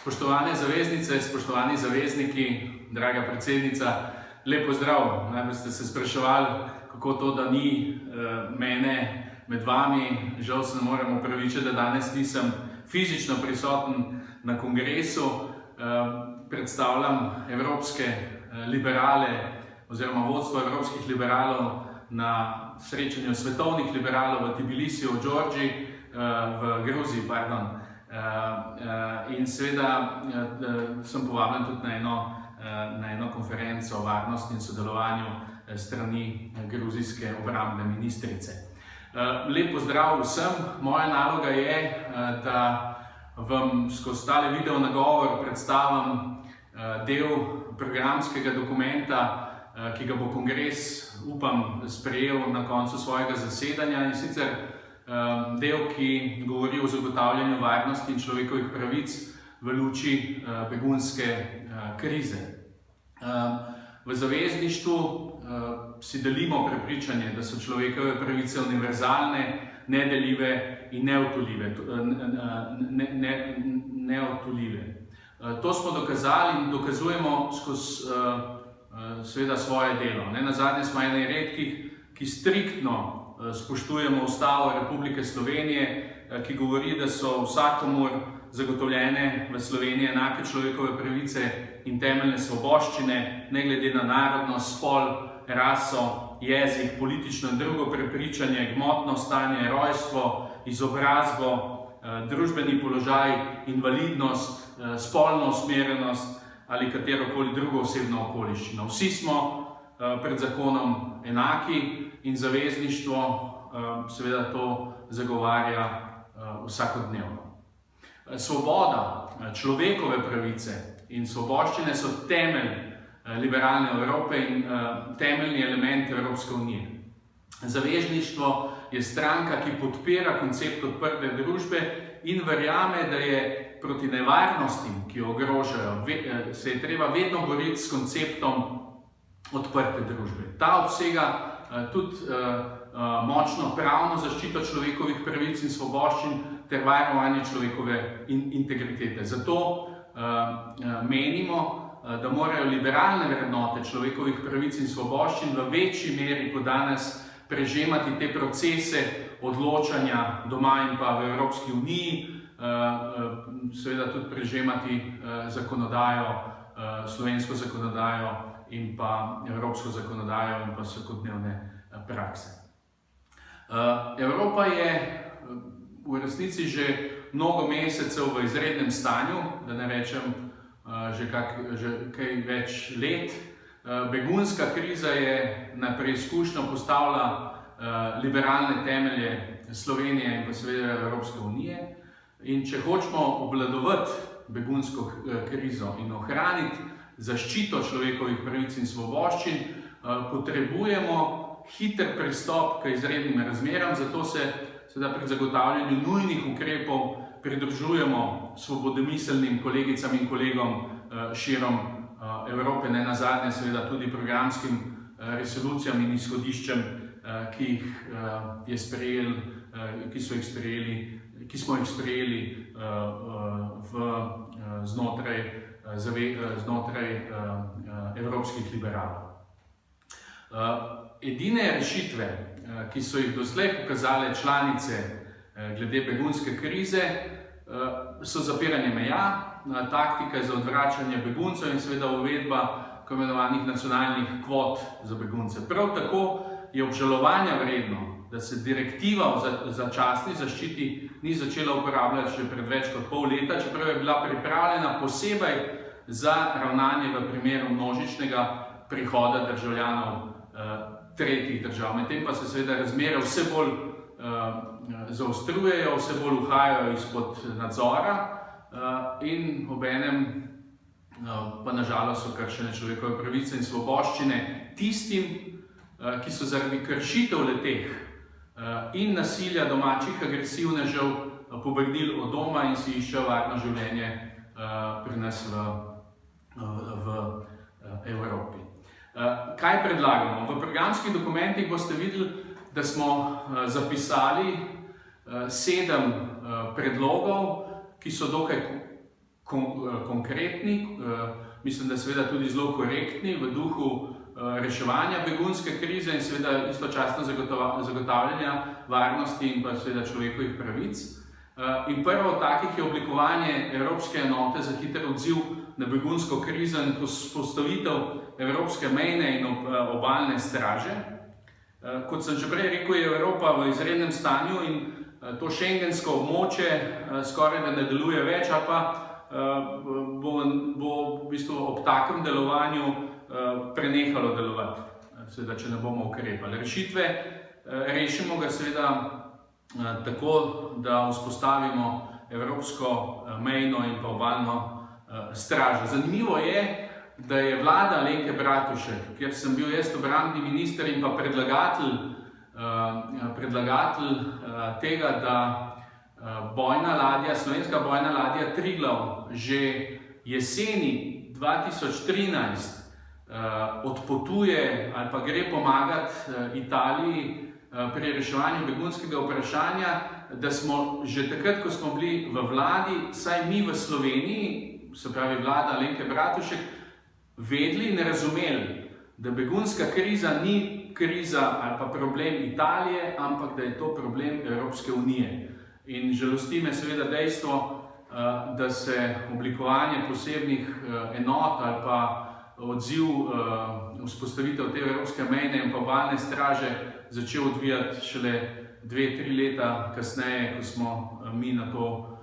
Spoštovane zaveznice, spoštovani zavezniki, draga predsednica, lep pozdrav. Najprej ste se spraševali, kako to, da ni mene med vami. Žal se ne morem opravičiti, da danes nisem fizično prisoten na kongresu. Predstavljam evropske liberale oziroma vodstvo evropskih liberalov na srečanju svetovnih liberalov v Tbilisiju, v Džordžiji, v Gruziji, in seveda sem povabljen tudi na eno konferenco o varnosti in sodelovanju strani gruzijske obrambne ministrice. Lep pozdrav vsem. Moja naloga je, da vam skozi tale video nagovor predstavim del programskega dokumenta, ki ga bo kongres, upam, sprejel na koncu svojega zasedanja, in sicer del, ki govori o zagotavljanju varnosti in človekovih pravic v luči begunske krize. V zavezništvu si delimo prepričanje, da so človekove pravice univerzalne, nedeljive in neodtujljive. To smo dokazali in dokazujemo skozi seveda svoje delo. Nenazadnje smo eni redkih, ki striktno spoštujemo Ustavo Republike Slovenije, ki govori, da so vsakomur zagotovljene v Sloveniji enake človekove pravice in temeljne svoboščine, ne glede na narodnost, spol, raso, jezik, politično in drugo prepričanje, gmotno stanje, rojstvo, izobrazbo, družbeni položaj, invalidnost, spolno usmerjenost ali katerokoli drugo osebno okoliščino. Vsi smo pred zakonom enaki in zavezništvo seveda to zagovarja vsakodnevno. Svoboda, človekove pravice in svoboščine so temelj liberalne Evrope in temeljni element Evropske unije. Zavezništvo je stranka, ki podpira koncept odprte družbe in verjame, da je proti nevarnostim, ki jo ogrožajo, se je treba vedno boriti s konceptom odprte družbe. Ta obsega tudi močno pravno zaščito človekovih pravic in svoboščin ter varovanje človekove integritete. Zato menimo, da morajo liberalne vrednote človekovih pravic in svoboščin v večji meri kot danes prežemati te procese odločanja doma in pa v Evropski uniji, seveda tudi prežemati zakonodajo, slovensko zakonodajo in pa evropsko zakonodajo in pa vsakodnevne prakse. Evropa je v resnici že mnogo mesecev v izrednem stanju, da ne rečem že kaj več let. Begunska kriza je na preizkušnjo postavila liberalne temelje Slovenije in pa seveda Evropske unije. In če hočemo obvladovati begunsko krizo in ohraniti zaščito človekovih pravic in svoboščin, potrebujemo hiter pristop k izrednim razmeram, zato se pri zagotavljanju nujnih ukrepov pridružujemo svobodomiselnim kolegicam in kolegom širom Evrope, nenazadnje seveda tudi programskim resolucijam in izhodiščem, ki smo jih sprejeli znotraj evropskih liberalov. Edine rešitve, ki so jih doslej pokazale članice glede begunske krize, so zapiranje meja, taktika za odvračanje beguncev in seveda uvedba tako imenovanih nacionalnih kvot za begunce. Prav tako je obžalovanja vredno, da se direktiva o začasni zaščiti ni začela uporabljati še pred več kot pol leta, čeprav je bila pripravljena posebej za ravnanje v primeru množičnega prihoda državljanov tretjih držav. Medtem pa se seveda razmere vse bolj zaostrujejo, vse bolj uhajajo izpod nadzora in obenem pa nažalost so kršene človekove pravice in svoboščine tistim, ki so zaradi kršitev le-teh in nasilja domačih agresivnežev pobegnili od doma in si iščejo varno življenje pri nas v Evropi. Kaj predlagamo? V programskih dokumentih boste videli, da smo zapisali 7 predlogov, ki so dokaj konkretni, mislim, da seveda tudi zelo korektni v duhu reševanja begunske krize in seveda istočasno zagotavljanja varnosti in pa seveda človekovih pravic. In prvo od takih je oblikovanje Evropske enote za hiter odziv na begunsko krizo in vzpostavitev Evropske mejne in obalne straže. Kot sem že prej rekel, je Evropa v izrednem stanju in to šengensko območje skoraj da ne deluje več, ali pa bo v bistvu ob takem delovanju prenehalo delovati, seveda, če ne bomo ukrepali. Rešimo ga seveda tako, da vzpostavimo Evropsko mejno in pa obalno stražo. Zanimivo je, da je vlada Alenke Bratušek, kjer sem bil jaz obrambni minister in pa predlagatelj tega, da slovenska bojna ladja Triglav že jeseni 2013 odpotuje ali pa gre pomagati Italiji pri reševanju begunskega vprašanja, da smo že takrat, ko smo bili v vladi, saj mi v Sloveniji, se pravi vlada Alenke Bratušek, vedeli in razumeli, da begunska kriza ni kriza ali pa problem Italije, ampak da je to problem Evropske unije. In žalosti me seveda dejstvo, da se oblikovanje posebnih enot ali pa odziv vzpostavitev te Evropske mejne in pa obalne straže začel odvijati šele 2-3 leta kasneje, ko smo mi na to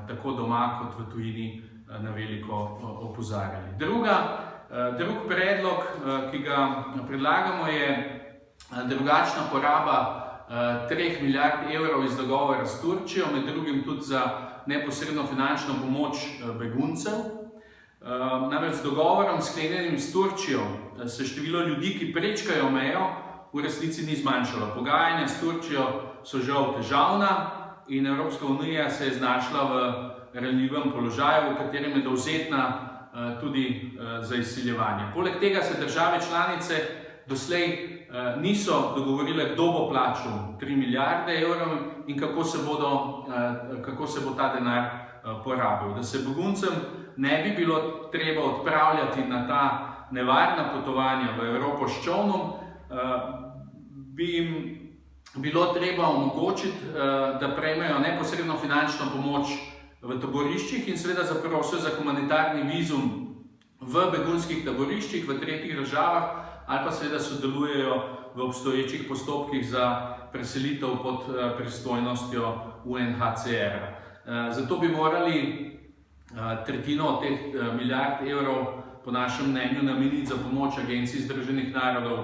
tako doma kot v tujini na veliko opozarjali. Drug predlog, ki ga predlagamo, je drugačna poraba 3 milijard evrov iz dogovora s Turčijo, med drugim tudi za neposredno finančno pomoč beguncev. Namreč z dogovorom sklenjenim s Turčijo se število ljudi, ki prečkajo mejo, v resnici ni zmanjšalo. Pogajanja s Turčijo so žal težavna in Evropska unija se je znašla v ranljivem položaju, v katerem je dovzetna tudi za izsiljevanje. Poleg tega se države članice doslej niso dogovorile, kdo bo plačal 3 milijarde evrov in kako se bo ta denar porabil. Da se beguncem ne bi bilo treba odpravljati na ta nevarna potovanja v Evropo s čolnom, bi jim bilo treba omogočiti, da prejmejo neposredno finančno pomoč v taboriščih in seveda zaprosijo za humanitarni vizum v begunskih taboriščih v tretjih državah ali pa seveda sodelujejo v obstoječih postopkih za preselitev pod pristojnostjo UNHCR. Zato bi morali tretjino od teh milijard evrov po našem mnenju nameniti za pomoč Agenciji Združenih narodov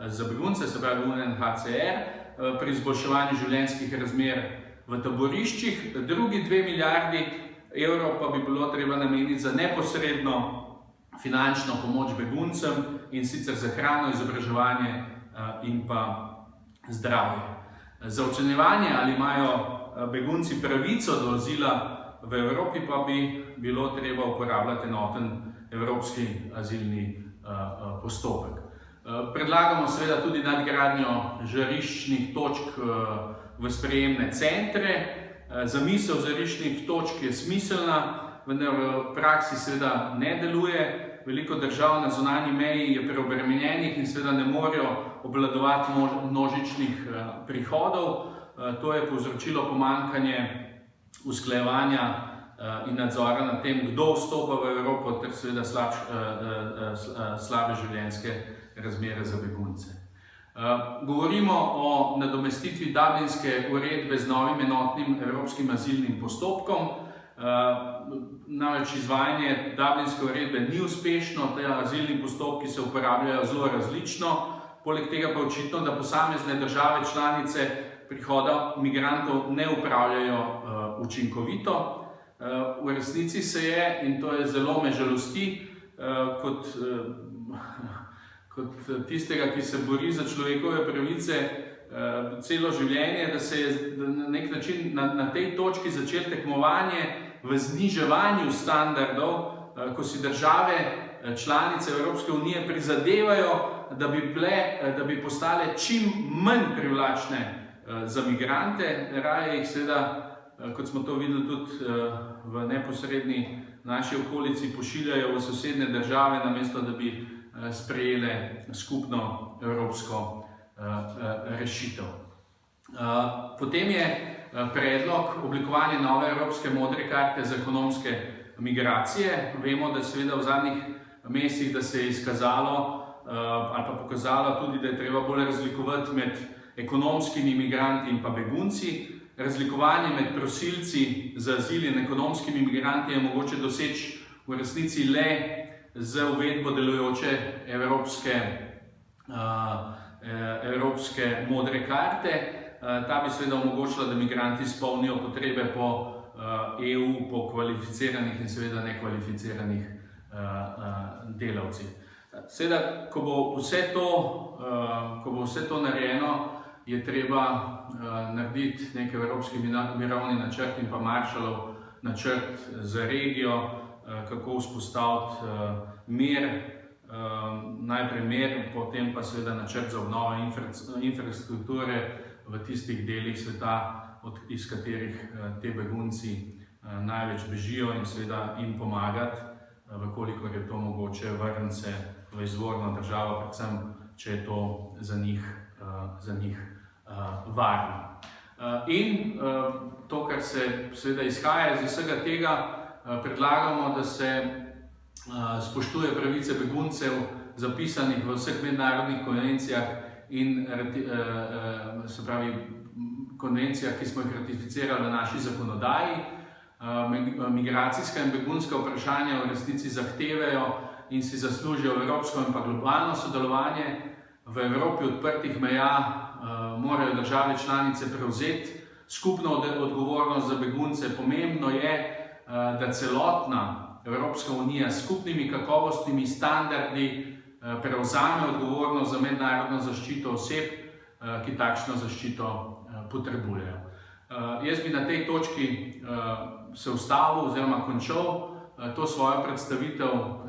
za begunce, se pravi UNHCR, pri izboljševanju življenjskih razmer v taboriščih. Drugi 2 milijardi evrov pa bi bilo treba nameniti za neposredno finančno pomoč beguncem in sicer za hrano, izobraževanje in pa zdravje. Za ocenjevanje, ali imajo begunci pravico do azila v Evropi, pa bi bilo treba uporabljati enoten evropski azilni postopek. Predlagamo seveda tudi nadgradnjo žariščnih točk v sprejemne centre. Zamisel žariščnih točk je smiselna, vendar v praksi seveda ne deluje. Veliko držav na zunanji meji je preobremenjenih in seveda ne morejo obvladovati množičnih prihodov. To je povzročilo pomanjkanje usklajevanja in nadzora nad tem, kdo vstopa v Evropo, ter seveda slabe življenjske razmere za begunce. Govorimo o nadomestitvi Dublinske uredbe z novim enotnim evropskim azilnim postopkom. Namreč izvajanje Dublinske uredbe ni uspešno, te azilni postopki se uporabljajo zelo različno. Poleg tega pa očitno, da posamezne države članice prihoda migrantov ne upravljajo učinkovito. V resnici se je, in to je zelo me žalosti, kot tistega, ki se bori za človekove pravice celo življenje, da se je na nek način na tej točki začelo tekmovanje v zniževanju standardov, ko si države članice Evropske unije prizadevajo, da bi postale čim manj privlačne za migrante, raje jih seveda kot smo to videli tudi v neposredni naši okolici, pošiljajo v sosednje države, namesto da bi sprejele skupno evropsko rešitev. Potem je predlog oblikovanja nove evropske modre karte za ekonomske migracije. Vemo, da seveda v zadnjih mesecih, da se je izkazalo ali pa pokazalo tudi, da je treba bolj razlikovati med ekonomskimi migranti in pa begunci. Razlikovanje med prosilci za azil in ekonomskimi migranti je mogoče doseči v resnici le z uvedbo delujoče evropske modre karte. Ta bi seveda omogočila, da migranti izpolnijo potrebe po EU, po kvalificiranih in seveda nekvalificiranih delavcih. Seveda, ko bo vse to narejeno, je treba narediti nek evropski mirovni načrt in pa Marshallov načrt za regijo, kako vzpostaviti mir, najprej mir, potem pa seveda načrt za obnovo infrastrukture v tistih delih sveta, iz katerih te begunci največ bežijo, in seveda jim pomagati, vkolikor je to mogoče, vrniti se v izvorno državo, predvsem če je to za njih varno. In to, kar se seveda izhaja iz vsega tega, predlagamo, da se spoštuje pravice beguncev, zapisanih v vseh mednarodnih konvencijah in se pravi konvencijah, ki smo jih ratificirali v naši zakonodaji. Migracijska in begunska vprašanja v resnici zahtevajo in si zaslužijo evropsko in pa globalno sodelovanje. V Evropi odprtih meja morajo države članice prevzeti skupno odgovornost za begunce. Pomembno je, da celotna Evropska unija s skupnimi kakovostnimi standardi prevzame odgovornost za mednarodno zaščito oseb, ki takšno zaščito potrebujejo. Jaz bi na tej točki se ustavil oziroma končal to svojo predstavitev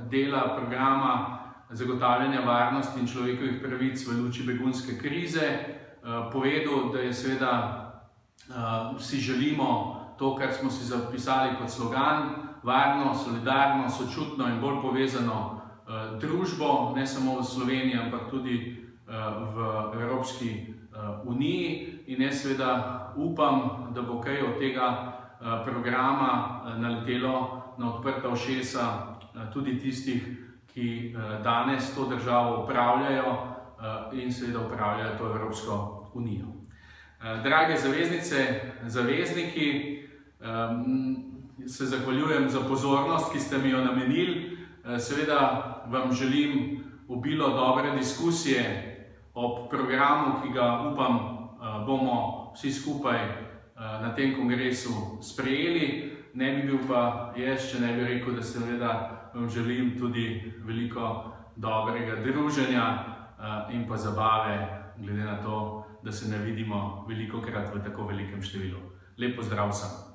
dela programa zagotavljanja varnosti in človekovih pravic v luči begunske krize. Povedal, da je seveda si želimo to, kar smo si zapisali kot slogan: varno, solidarno, sočutno in bolj povezano družbo, ne samo v Sloveniji, ampak tudi v Evropski uniji. In jaz seveda upam, da bo kaj od tega programa naletelo na odprta ušesa tudi tistih, ki danes to državo upravljajo in seveda upravljajo to Evropsko unijo. Drage zaveznice, zavezniki, se zahvaljujem za pozornost, ki ste mi jo namenili. Seveda vam želim obilo dobre diskusije ob programu, ki ga upam bomo vsi skupaj na tem kongresu sprejeli. Ne bi bil pa jaz, če ne bi rekel, da seveda vam želim tudi veliko dobrega druženja in pa zabave, glede na to, da se ne vidimo velikokrat v tako velikem številu. Lep pozdrav vsem!